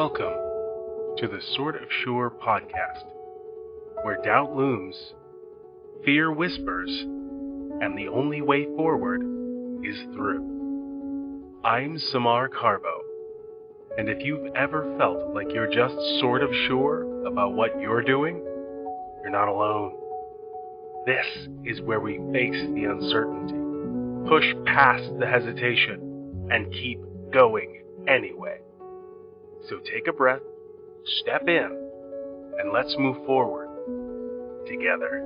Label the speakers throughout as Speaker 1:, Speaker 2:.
Speaker 1: Welcome to the Sort of Sure podcast, where doubt looms, fear whispers, and the only way forward is through. I'm Samar Carbo, and if you've ever felt like you're just sort of sure about what you're doing, you're not alone. This is where we face the uncertainty, push past the hesitation, and keep going anyway. So take a breath, step in, and let's move forward together.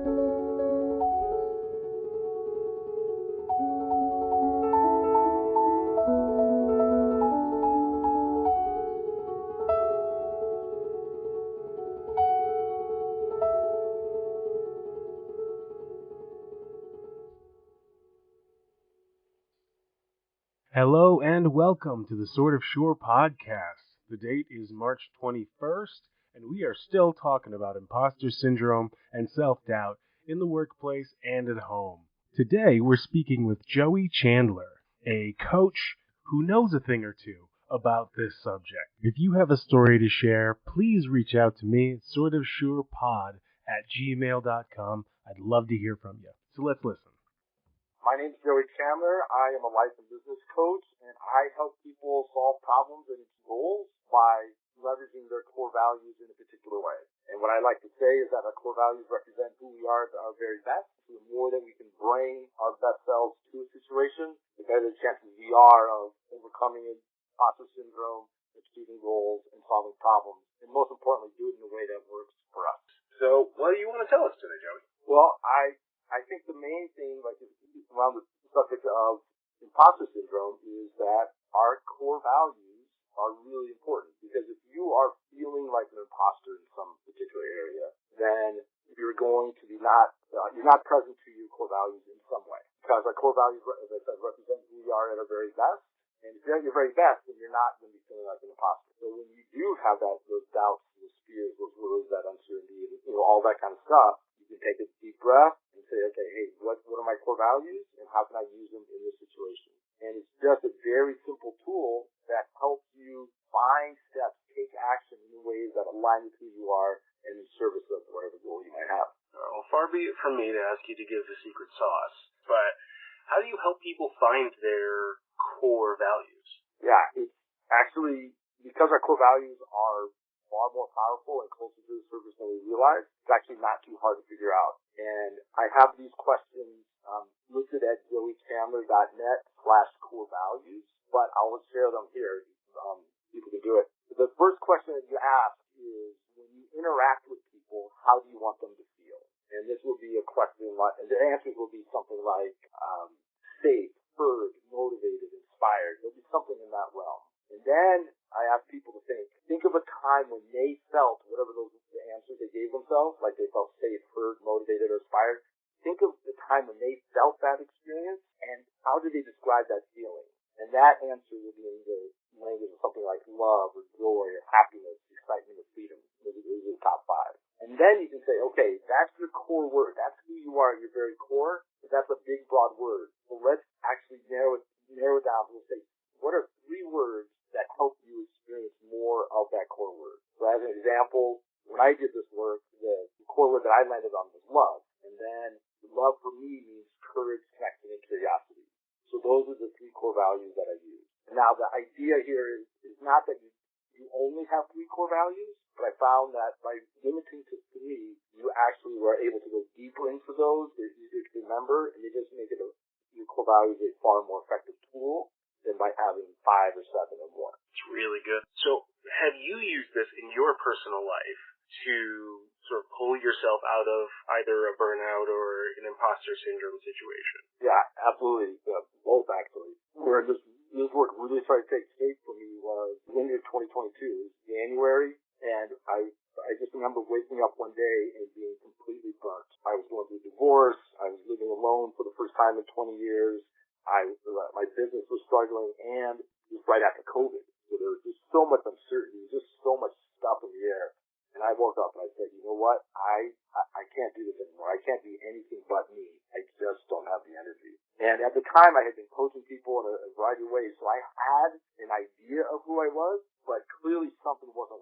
Speaker 1: Hello and welcome to the Sort of Sure podcast. The date is March 21st, and we are still talking about imposter syndrome and self-doubt in the workplace and at home. Today, we're speaking with Joey Chandler, a coach who knows a thing or two about this subject. If you have a story to share, please reach out to me at sortofsurepod@gmail.com. I'd love to hear from you. So let's listen.
Speaker 2: My name is Joey Chandler. I am a life and business coach, and I help people solve problems and achieve goals by leveraging their core values in a particular way. And what I like to say is that our core values represent who we are at our very best. The more that we can bring our best selves to a situation, the better the chances we are of overcoming imposter syndrome, achieving goals, and solving problems. And most importantly, do it in a way that works for us.
Speaker 3: So what do you want to tell us today, Joey?
Speaker 2: Well, I think the main thing, like around the subject of imposter syndrome, is that our core values are really important. Because if you are feeling like an imposter in some particular area, then you're going to be you're not present to your core values in some way. Because our core values, as I said, represent who we are at our very best. And if you're at your very best, then you're not going to be feeling like an imposter. So when you do have those doubts, those fears, those worries, that uncertainty, and all that kind of stuff, you can take a deep breath and say, okay, hey, what are my core values and how can I use them in this situation? And it's just a very simple tool that helps you find steps, take action in ways that align with who you are and in service of whatever goal you might have.
Speaker 3: Well, far be it from me to ask you to give the secret sauce, but how do you help people find their core values?
Speaker 2: Yeah, it's actually, because our core values are far more powerful and closer to the surface than we realize, it's actually not too hard to figure out. And I have these questions listed at joeychandler.net/core values, but I'll share them here. People can do it. The first question that you ask is, when you interact with people, how do you want them to feel? And this will be a question, and the answers will be something like safe, heard, motivated, inspired. There'll be something in that realm. And then I ask people to think of a time when they felt whatever the answers they gave themselves, like they felt safe, heard, motivated, or inspired. Think of the time when they felt that experience, and how did they describe that feeling? And that answer will be in the language of something like love, or joy, or happiness, excitement, or freedom. Those are the top five. And then you can say, okay, that's your core word. That's who you are at your very core, but that's a big, broad word. So let's actually narrow it down. We'll say, what are 3 words that help you experience more of that core word? So as an example, when I did this work, the core word that I landed on was love. And then love for me means courage, connection, and curiosity. So those are the 3 core values that I use. Now the idea here is not that you only have 3 core values, but I found that by limiting to 3, you actually were able to go deeper into those. They're easier to remember, and they just make your core values a far more effective tool than by having 5 or 7 or more.
Speaker 3: It's really good. So have you used this in your personal life to sort of pull yourself out of either a burnout or an imposter syndrome situation?
Speaker 2: Yeah, absolutely. Both, actually. Where this work really started to take shape for me was the end of 2022, January, and I just remember waking up one day and being completely burnt. I was going through a divorce. I was living alone for the first time in 20 years. My business was struggling, and it was right after COVID. So there was just so much uncertainty, just so much stuff in the air. And I woke up and I said, you know what? I can't do this anymore. I can't be anything but me. I just don't have the energy. And at the time, I had been coaching people in a variety of ways, so I had an idea of who I was, but clearly something wasn't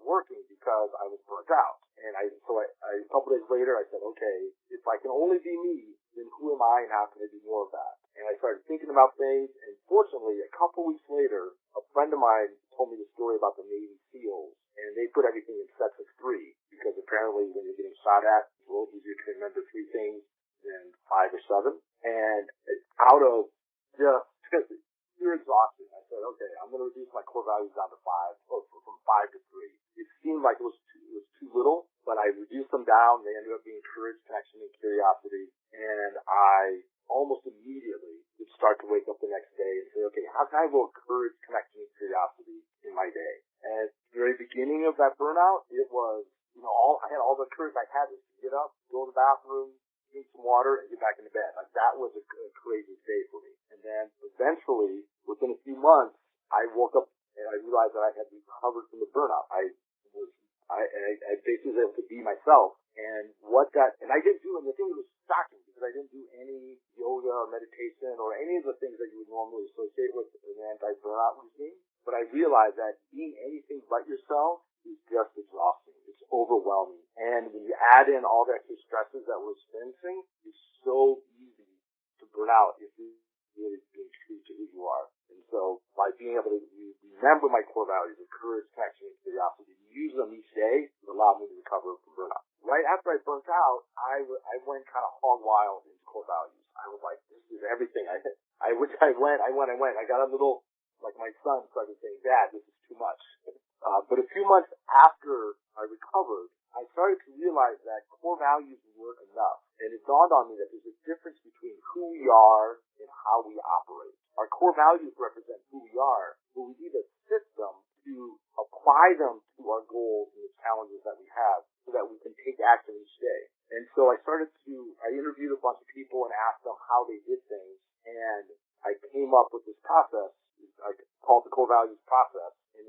Speaker 2: couple weeks later, a friend of mine told me the story about the Navy SEALs, and they put everything in sets of 3, because apparently when you're getting shot at, it's a little easier to remember 3 things than 5 or 7. And out of just pure exhaustion, I said, okay, I'm going to reduce my core values down to 5, or from 5 to 3. It seemed like it was too little, but I reduced them down. They ended up being courage, connection, and curiosity. And I almost immediately would start to wake up the next day and say, okay, how can I build courage, connection, and curiosity in my day? And at the very beginning of that burnout, it was, I had all the courage I had to get up, go to the bathroom, drink some water, and get back into bed. Like, that was a crazy day for me. And then eventually, within a few months, I woke up and I realized that I had recovered from the burnout. I basically was able to be myself. And I didn't do, and the thing that was shocking, because I didn't do any yoga or meditation or any of the things that you would normally associate with an anti-burnout routine. But I realized that being anything but yourself is just exhausting. It's overwhelming. And when you add in all the extra stresses that we're experiencing, it's so easy to burn out if you really being true to who you are. And so by being able to remember my core values of courage, connection, and curiosity, use them each day, it allowed me to recover from burnout. Right after I burnt out, I went kind of hog wild into core values. I was like, this is everything. I went. I got a little, like my son started saying, Dad, this is too much. But a few months after I recovered, I started to realize that core values weren't enough. And it dawned on me that there's a difference between who we are and how we operate. Our core values represent who we are, but we need a system to apply them to our goals and the challenges that we have so that we can take action each day. And so I interviewed a bunch of people and asked them how they did things, and I came up with this process. I call it the core values process. And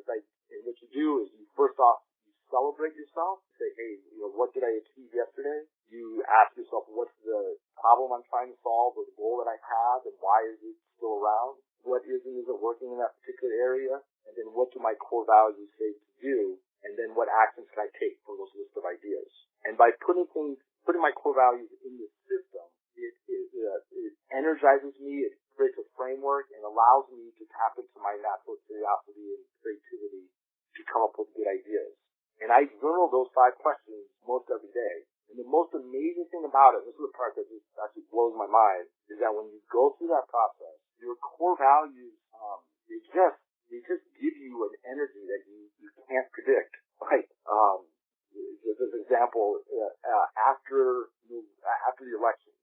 Speaker 2: what you do is you first off, you celebrate yourself. Say, hey, what did I achieve yesterday? You ask yourself, what's the problem I'm trying to solve or the goal that I have, and why is it still around? What isn't working in that particular area? And then what do my core values say to do? And then what actions can I take from those list of ideas? And by putting my core values in the system, it energizes me, it creates a framework, and allows me to tap into my natural curiosity and creativity to come up with good ideas. And I journal those 5 questions most every day. And the most amazing thing about it, this is the part that just actually blows my mind, is that when you go through that process, your core values, they just give you an energy that you can't predict. Like, just as an example, after the election,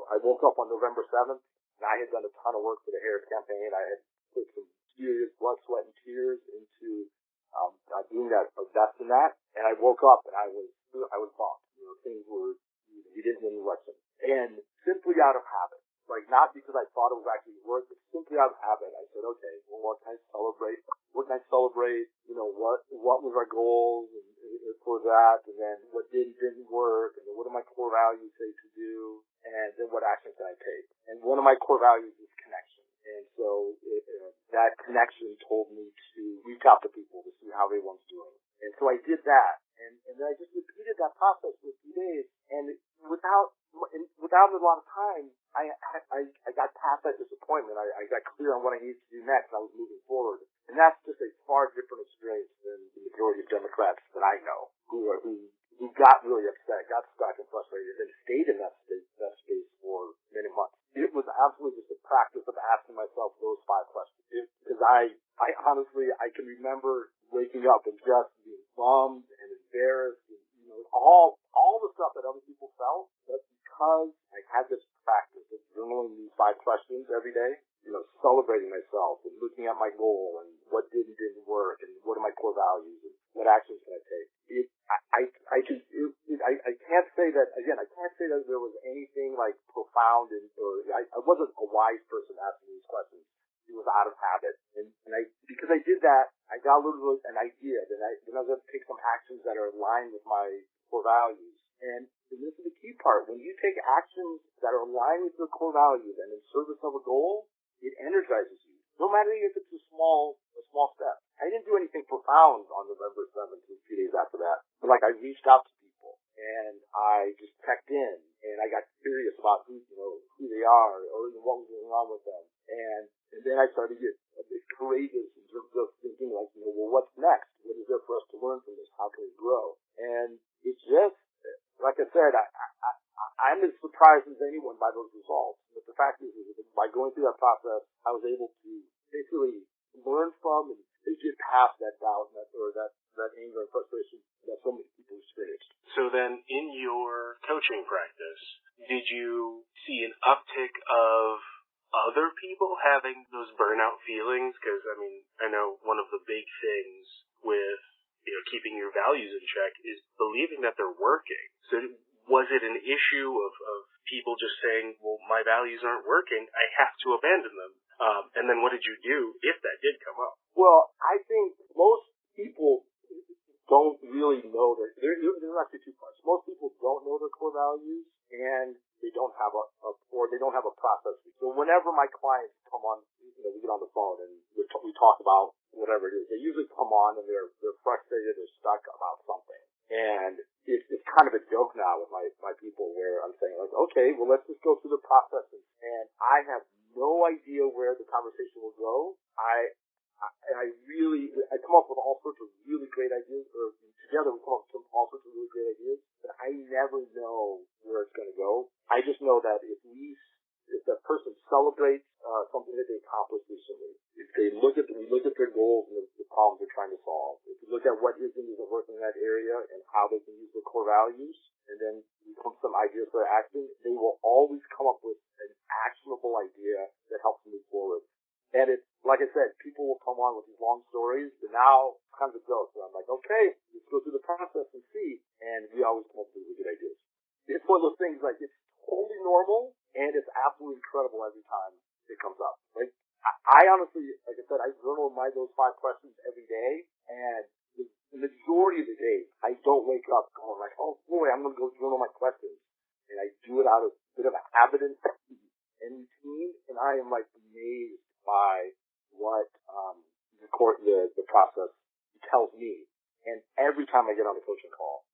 Speaker 2: I woke up on November 7th, and I had done a ton of work for the Harris campaign. I had put some serious blood, sweat, and tears into doing that, investing that. And I woke up and I was bummed. We didn't win the election. And simply out of habit, like not because I thought it was actually worth it, simply out of habit, I said, okay, well, what can I celebrate? What what was our goals for that? And then what didn't work? And then what do my core values say to do? And then what action can I take? And one of my core values is connection. And so that connection told me to reach out to people to see how everyone's doing. And so I did that. And then I just repeated that process for a few days. And without a lot of time, I got past that disappointment. I got clear on what I needed to do next, and I was moving forward. And that's just a far different experience than the majority of Democrats that I know who got really upset, got stuck and frustrated, and stayed in that space for many months. It was absolutely just a practice of asking myself those 5 questions. Because I honestly, I can remember waking up and just being bummed and embarrassed, and, all the stuff that other people felt. But because I had this practice of journaling these 5 questions every day, celebrating myself and looking at my goal and what didn't work and what are my core values and what actions can I take. I can't say that, again, I can't say that there was anything like profound I wasn't a wise person asking these questions. It was out of habit. And because I did that, I got a little bit of an idea. Then I was able to take some actions that are aligned with my core values. And this is the key part. When you take actions that are aligned with your core values and in service of a goal, it energizes you. No matter if it's a small step. I didn't do anything profound on November 7th, a few days after that. But I reached out to people and I just checked in and I got curious about who they are or what was going on with them. And then I started to get a bit courageous in terms of thinking like, well, what's next? What is there for us to learn from this? How can we grow? And it's just, like I said, I'm as surprised as anyone by those results. But the fact is that by going through that process, I was able to basically learn from and get past that doubt or that anger and frustration that so many people experience.
Speaker 3: So then in your coaching practice, did you see an uptick of other people having those burnout feelings? Because, I mean, I know one of the big things with, keeping your values in check is believing that they're working. So was it an issue of people just saying, well, my values aren't working, I have to abandon them? And then what did you do if that did come up?
Speaker 2: Well, I think most people don't really know there's actually two parts. Most people don't know their core values, and they don't have a process. So whenever my clients come on, we get on the phone and we talk about whatever it is. They usually come on and they're frustrated or stuck about something. And it's kind of a joke now with my people where I'm saying like, okay, well, let's just go through the process. And I have no idea where the conversation will go. I come up with all sorts of really great ideas, or together we come up with all sorts of really great ideas, but I never know where it's going to go. I just know that if the person celebrates something that they accomplished recently, if they look at their goals and the problems they're trying to solve, if you look at what isn't working in that area and how they can use their core values, and then you come up with some ideas for action, they will always come up with an actionable idea that helps them move forward. And it's, like I said, people will come on with these long stories, but now it's kind of a joke. So I'm like, okay, let's go through the process and see. And we always come up with really good ideas. It's one of those things, like, it's totally normal, and it's absolutely incredible every time it comes up. Like, I honestly, like I said, I journal those 5 questions every day, and the majority of the day, I don't wake up going like, oh boy, I'm going to go journal my questions. And I do it out of a bit of a habit and routine, and I am like amazed by what the process tells me. And every time I get on a coaching call,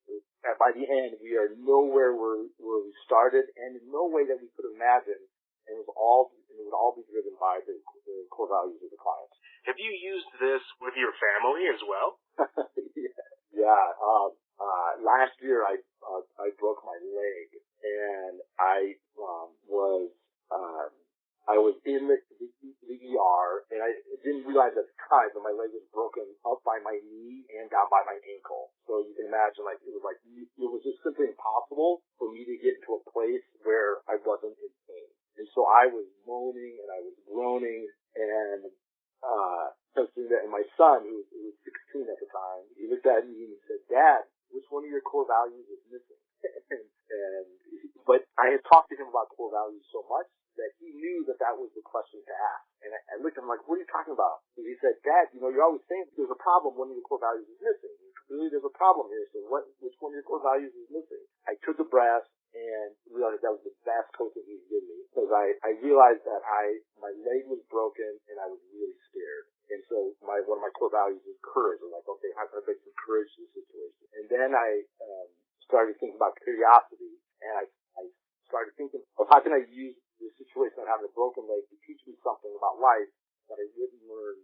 Speaker 2: by the end, we are nowhere where we started, and in no way that we could imagine. And it would all be driven by the core values of the clients.
Speaker 3: Have you used this with your family as well?
Speaker 2: Yeah. Last year I broke my leg, and I was in the ER, and I didn't realize at the time that my leg was broken up by my knee and down by my ankle. So you can imagine, it was just simply impossible for me to get into a place where I wasn't in pain. And so I was moaning and I was groaning, and my son, who was 16 at the time, he looked at me and he said, "Dad, which one of your core values is missing?" But I had talked to him about core values so much that he knew that was the question to ask. And I looked at him like, "What are you talking about?" And he said, "Dad, you're always saying there's a problem, one of your core values is missing. Clearly there's a problem here, so which one of your core values is missing?" I took a breath and realized that was the best coaching he could give me, because I realized that my leg was broken and I was really scared. And so one of my core values is courage. I'm like, okay, how can I bring some courage to the situation? And then I started thinking about curiosity, and I started thinking of how can I use the situation of having a broken leg to teach me something about life that I wouldn't learn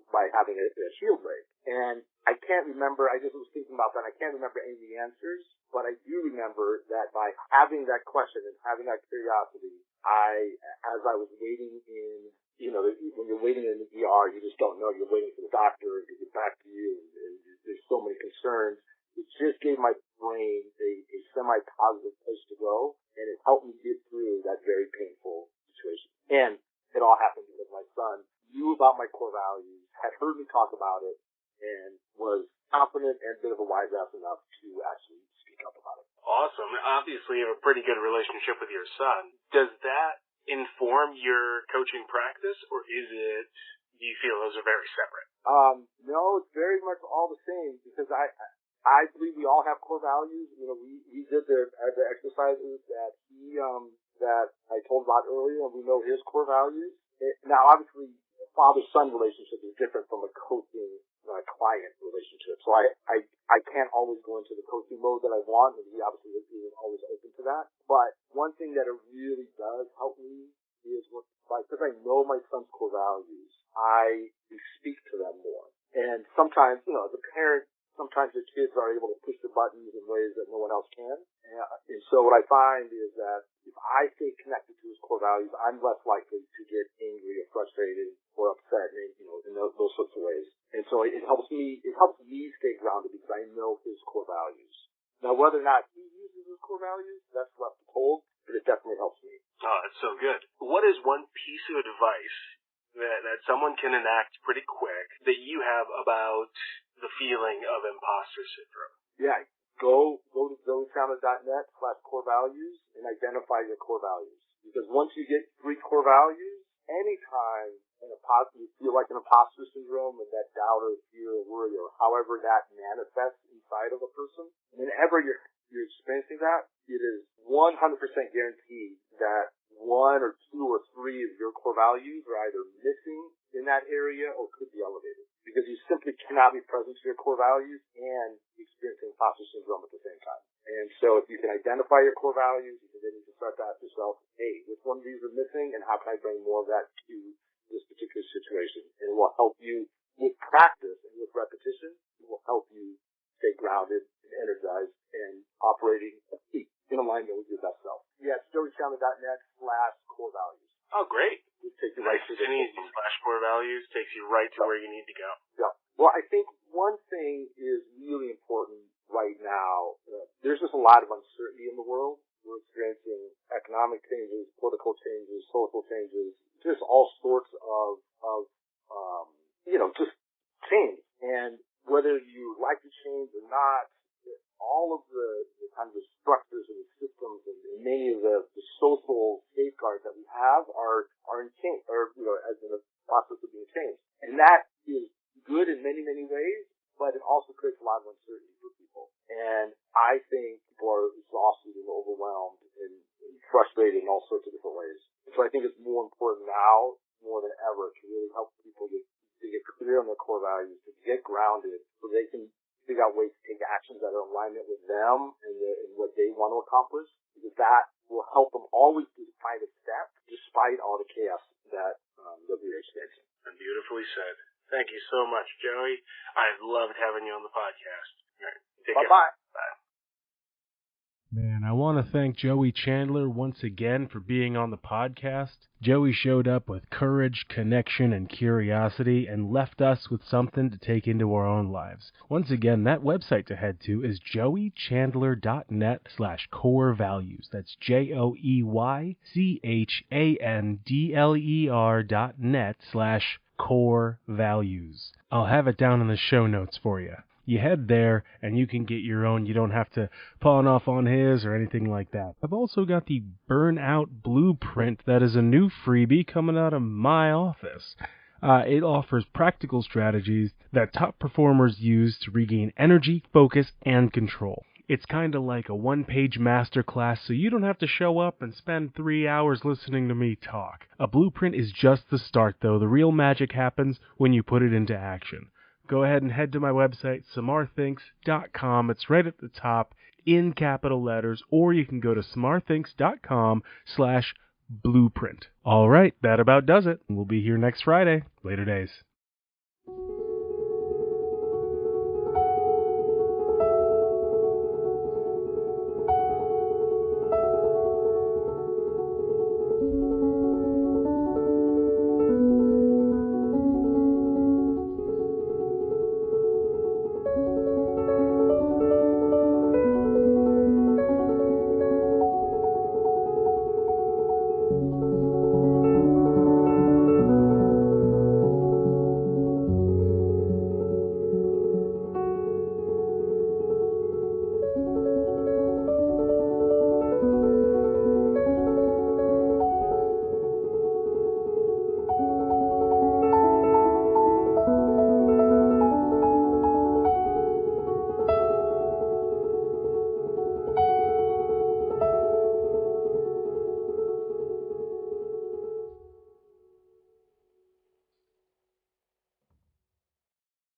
Speaker 2: by having a shield leg. And I can't remember, I just was thinking about that, I can't remember any of the answers, but I do remember that by having that question and having that curiosity, as I was waiting in, when you're waiting in the ER, you just don't know, you're waiting for the doctor to get back to you, and there's so many concerns. It just gave my brain a semi-positive place to go, and it helped me get through that very painful situation. And it all happened because my son knew about my core values, had heard me talk about it, and was confident and a bit of a wise ass enough to actually speak up about it.
Speaker 3: Awesome. Obviously, you have a pretty good relationship with your son. Does that inform your coaching practice, or do you feel those are very separate?
Speaker 2: No, it's very much all the same, because I believe we all have core values. We did the exercises that that I told about earlier, and we know his core values. Now, obviously, father-son relationship is different from a coaching client relationship. So I can't always go into the coaching mode that I want, and he obviously isn't always open to that. But one thing that it really does help me is because I know my son's core values, speak to them more. And sometimes, as a parent, sometimes the kids are able to push the buttons in ways that no one else can. And so what I find is that if I stay connected to his core values, I'm less likely to get angry or frustrated or upset, in those sorts of ways. And so it helps me stay grounded because I know his core values. Now, whether or not he uses his core values, that's left to hold, but it definitely helps me.
Speaker 3: Oh, that's so good. What is one piece of advice that someone can enact pretty quick that you have about the feeling of imposter syndrome?
Speaker 2: Yeah, go to zoechandler.net/core values and identify your core values. Because once you get 3 core values, anytime you feel like an imposter syndrome or that doubt or fear or worry or however that manifests inside of a person, whenever you're experiencing that, it is 100% guaranteed that 1 or 2 or 3 of your core values are either missing in that area or could be elevated. Because you simply cannot be present to your core values and experiencing imposter syndrome at the same time. And so if you can identify your core values, then you can start to ask yourself, hey, which one of these are missing and how can I bring more of that to this particular situation? And it will help you with practice and with repetition. It will help you stay grounded and energized and operating in alignment with your best self. Yeah, it's joeychandler.net/core values.
Speaker 3: Oh, great.
Speaker 2: Just take you
Speaker 3: nice and easy. /core values takes you right to where you need to go.
Speaker 2: Yeah. Well, I think one thing is really important right now. There's just a lot of uncertainty in the world. We're experiencing economic changes, political changes, social changes, just all sorts of just change. And whether you like the change or not, all of the kind of the structures and the systems and many of the social safeguards that we have are in change, or as in the process of being changed. And that is good in many, many ways, but it also creates a lot of uncertainty for people. And I think people are exhausted and overwhelmed and frustrated in all sorts of different ways. And so I think it's more important now, more than ever, to really help people to get clear on their core values, to get grounded so they can figure out ways to take actions that are in alignment with them and what they want to accomplish, because that will help them always find a step despite all the chaos that we're experiencing.
Speaker 3: And beautifully said. Thank you so much, Joey. I've loved having you on the podcast. All right. Take care.
Speaker 2: Bye.
Speaker 3: Bye.
Speaker 1: Man, I want to thank Joey Chandler once again for being on the podcast. Joey showed up with courage, connection, and curiosity and left us with something to take into our own lives. Once again, that website to head to is joeychandler.net/core values. That's JoeyChandler.net/core values. I'll have it down in the show notes for you. You head there and you can get your own. You don't have to pawn off on his or anything like that. I've also got the Burnout Blueprint that is a new freebie coming out of my office. It offers practical strategies that top performers use to regain energy, focus, and control. It's kind of like a one-page masterclass, so you don't have to show up and spend 3 hours listening to me talk. A blueprint is just the start, though. The real magic happens when you put it into action. Go ahead and head to my website, samarthinks.com. It's right at the top in capital letters, or you can go to samarthinks.com/blueprint. All right, that about does it. We'll be here next Friday. Later days.